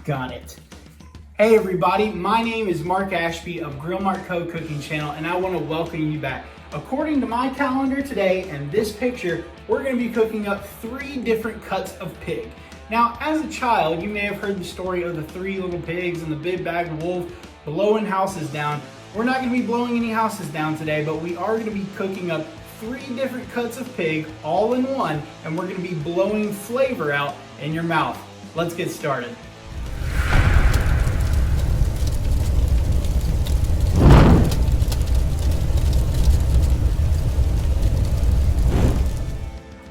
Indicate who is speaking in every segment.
Speaker 1: Got it. Hey everybody, my name is Mark Ashby of Grill Mark Co. Cooking Channel, and I want to welcome you back. According to my calendar today and this picture, we're going to be cooking up 3 different cuts of pig. Now, as a child, you may have heard the story of the 3 little pigs and the big bad wolf blowing houses down. We're not going to be blowing any houses down today, but we are going to be cooking up 3 different cuts of pig all in one, and we're going to be blowing flavor out in your mouth. Let's get started.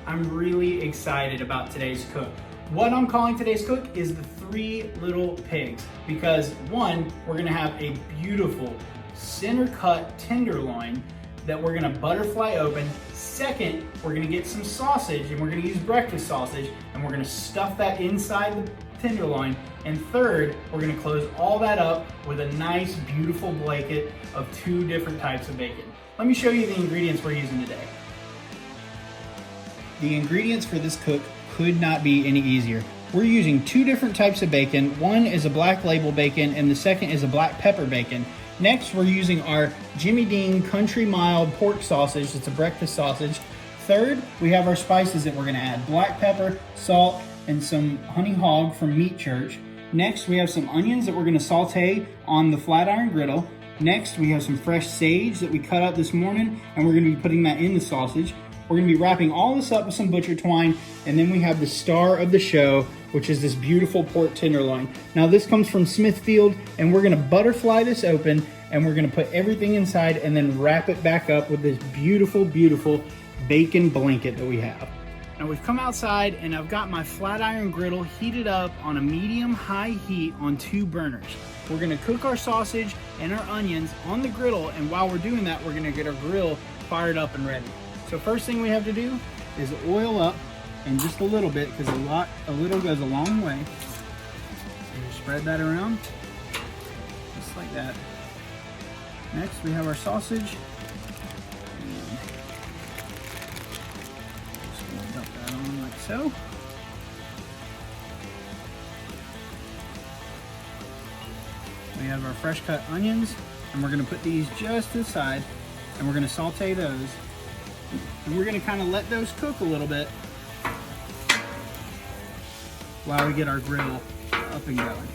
Speaker 1: I'm really excited about today's cook. What I'm calling today's cook is the 3 little pigs, because 1, we're gonna have a beautiful center cut tenderloin that we're gonna butterfly open. 2nd, we're gonna get some sausage, and we're gonna use breakfast sausage, and we're gonna stuff that inside the tenderloin. And 3rd, we're gonna close all that up with a nice, beautiful blanket of 2 different types of bacon. Let me show you the ingredients we're using today. The ingredients for this cook could not be any easier. We're using 2 different types of bacon. One is a black label bacon and the 2nd is a black pepper bacon. Next, we're using our Jimmy Dean Country Mild pork sausage. It's a breakfast sausage. 3rd, we have our spices that we're gonna add: black pepper, salt, and some honey hog from Meat Church. Next, we have some onions that we're gonna saute on the flat iron griddle. Next, we have some fresh sage that we cut up this morning, and we're gonna be putting that in the sausage. We're gonna be wrapping all this up with some butcher twine, and then we have the star of the show, which is this beautiful pork tenderloin. Now this comes from Smithfield, and we're gonna butterfly this open, and we're gonna put everything inside and then wrap it back up with this beautiful, beautiful bacon blanket that we have. Now we've come outside, and I've got my flat iron griddle heated up on a medium-high heat on 2 burners. We're gonna cook our sausage and our onions on the griddle, and while we're doing that, we're gonna get our grill fired up and ready. So first thing we have to do is oil up, and just a little bit, because a little goes a long way. So you spread that around, just like that. Next we have our sausage. And just going to dump that on like so. We have our fresh cut onions, and we're going to put these just to the side, and we're going to saute those. And we're going to kind of let those cook a little bit while we get our grill up and going.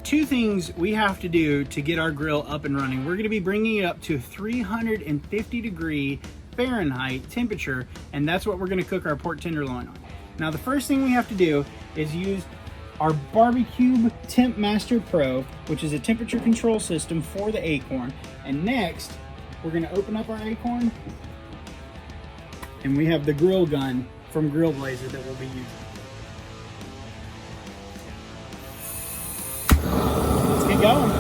Speaker 1: 2 things we have to do to get our grill up and running. We're going to be bringing it up to 350 degree Fahrenheit temperature, and that's what we're going to cook our pork tenderloin on. Now the first thing we have to do is use our Barbecue Temp Master Pro, which is a temperature control system for the Akorn. And next, we're going to open up our Akorn, and we have the grill gun from Grill Blazer that we'll be using. Let's get going.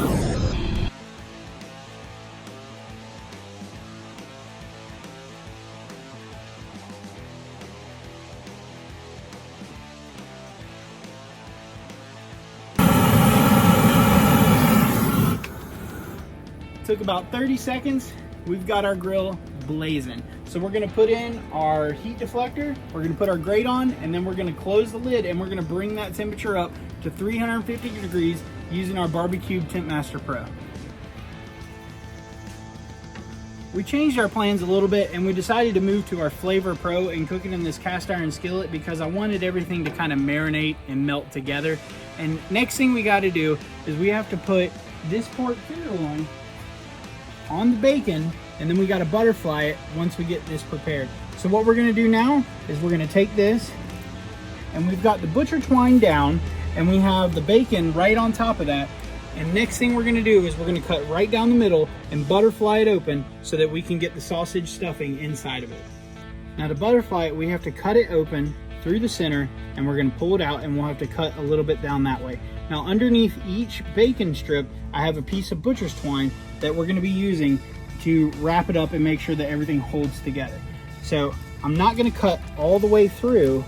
Speaker 1: Took about 30 seconds. We've got our grill blazing. So we're gonna put in our heat deflector, we're gonna put our grate on, and then we're gonna close the lid, and we're gonna bring that temperature up to 350 degrees using our Barbecue Temp Master Pro. We changed our plans a little bit, and we decided to move to our Flavor Pro and cook it in this cast iron skillet because I wanted everything to kind of marinate and melt together. And next thing we gotta do is we have to put this pork tenderloin on the bacon, and then we got to butterfly it once we get this prepared. So what we're going to do now is we're going to take this, and we've got the butcher twine down, and we have the bacon right on top of that. And next thing we're going to do is we're going to cut right down the middle and butterfly it open so that we can get the sausage stuffing inside of it. Now to butterfly it, we have to cut it open through the center, and we're going to pull it out, and we'll have to cut a little bit down that way. Now underneath each bacon strip, I have a piece of butcher's twine that we're going to be using to wrap it up and make sure that everything holds together. So I'm not going to cut all the way through,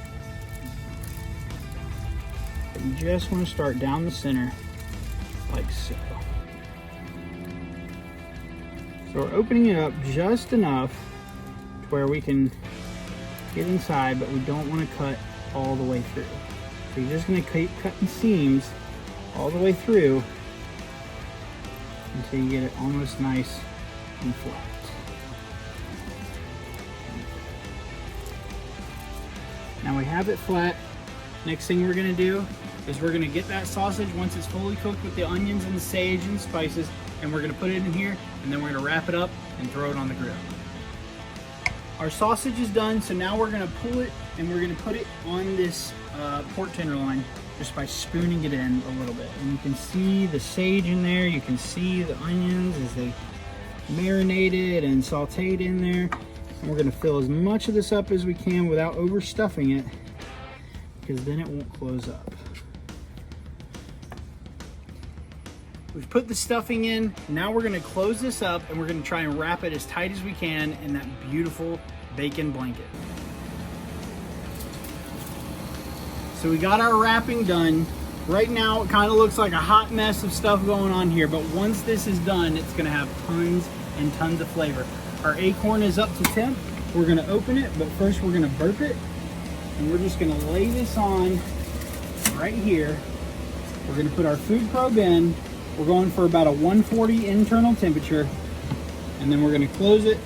Speaker 1: but you just want to start down the center like so. So we're opening it up just enough to where we can get inside, but we don't want to cut all the way through. So you're just going to keep cutting seams all the way through until you get it almost nice and flat. Now we have it flat. Next thing we're gonna do is we're gonna get that sausage once it's fully cooked with the onions and the sage and spices, and we're gonna put it in here, and then we're gonna wrap it up and throw it on the grill. Our sausage is done, so now we're gonna pull it and we're gonna put it on this pork tenderloin just by spooning it in a little bit. And you can see the sage in there, you can see the onions as they marinated and sauteed in there. And we're gonna fill as much of this up as we can without overstuffing it, because then it won't close up. We've put the stuffing in. Now we're gonna close this up and we're gonna try and wrap it as tight as we can in that beautiful bacon blanket. So we got our wrapping done. Right now it kind of looks like a hot mess of stuff going on here, but once this is done, it's gonna have tons and tons of flavor. Our acorn is up to temp. We're gonna open it, but first we're gonna burp it. And we're just gonna lay this on right here. We're gonna put our food probe in. We're going for about a 140 internal temperature, and then we're gonna close it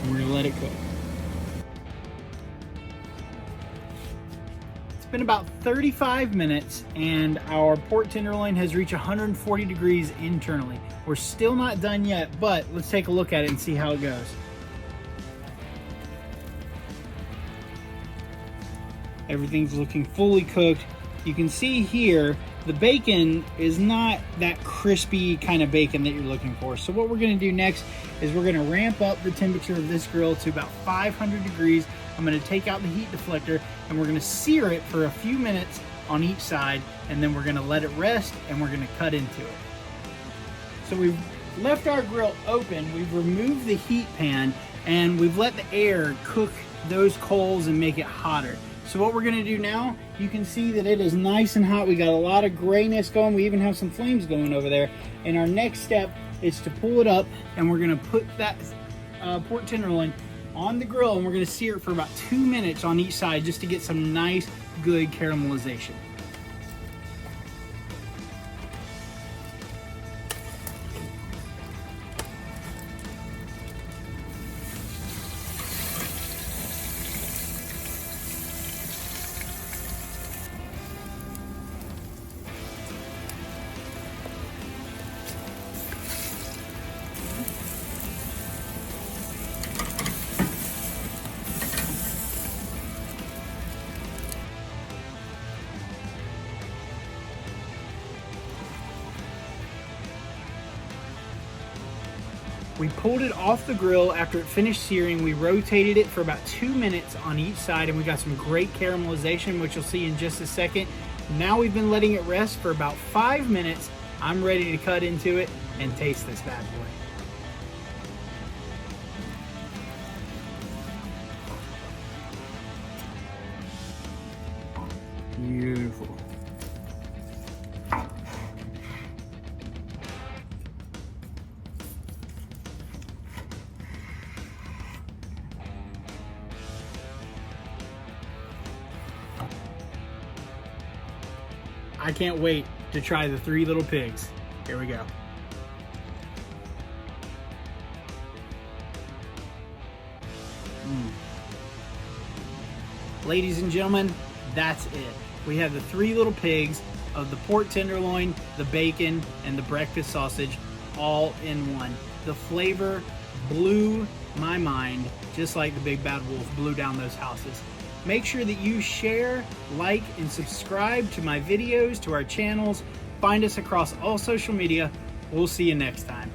Speaker 1: and we're gonna let it cook. It's been about 35 minutes and our pork tenderloin has reached 140 degrees internally. We're still not done yet, but let's take a look at it and see how it goes. Everything's looking fully cooked. You can see here, the bacon is not that crispy kind of bacon that you're looking for. So what we're gonna do next is we're gonna ramp up the temperature of this grill to about 500 degrees. I'm gonna take out the heat deflector and we're gonna sear it for a few minutes on each side, and then we're gonna let it rest and we're gonna cut into it. So we've left our grill open, we've removed the heat pan, and we've let the air cook those coals and make it hotter. So what we're gonna do now, you can see that it is nice and hot. We got a lot of grayness going. We even have some flames going over there. And our next step is to pull it up, and we're gonna put that pork tenderloin on the grill, and we're gonna sear it for about 2 minutes on each side just to get some nice, good caramelization. We pulled it off the grill after it finished searing. We rotated it for about 2 minutes on each side, and we got some great caramelization, which you'll see in just a second. Now we've been letting it rest for about 5 minutes. I'm ready to cut into it and taste this bad boy. Beautiful. I can't wait to try the 3 little pigs. Here we go. Ladies and gentlemen, that's it. We have the 3 little pigs of the pork tenderloin, the bacon, and the breakfast sausage all in one. The flavor blew my mind, just like the big bad wolf blew down those houses. Make sure that you share, like, and subscribe to my videos, to our channels. Find us across all social media. We'll see you next time.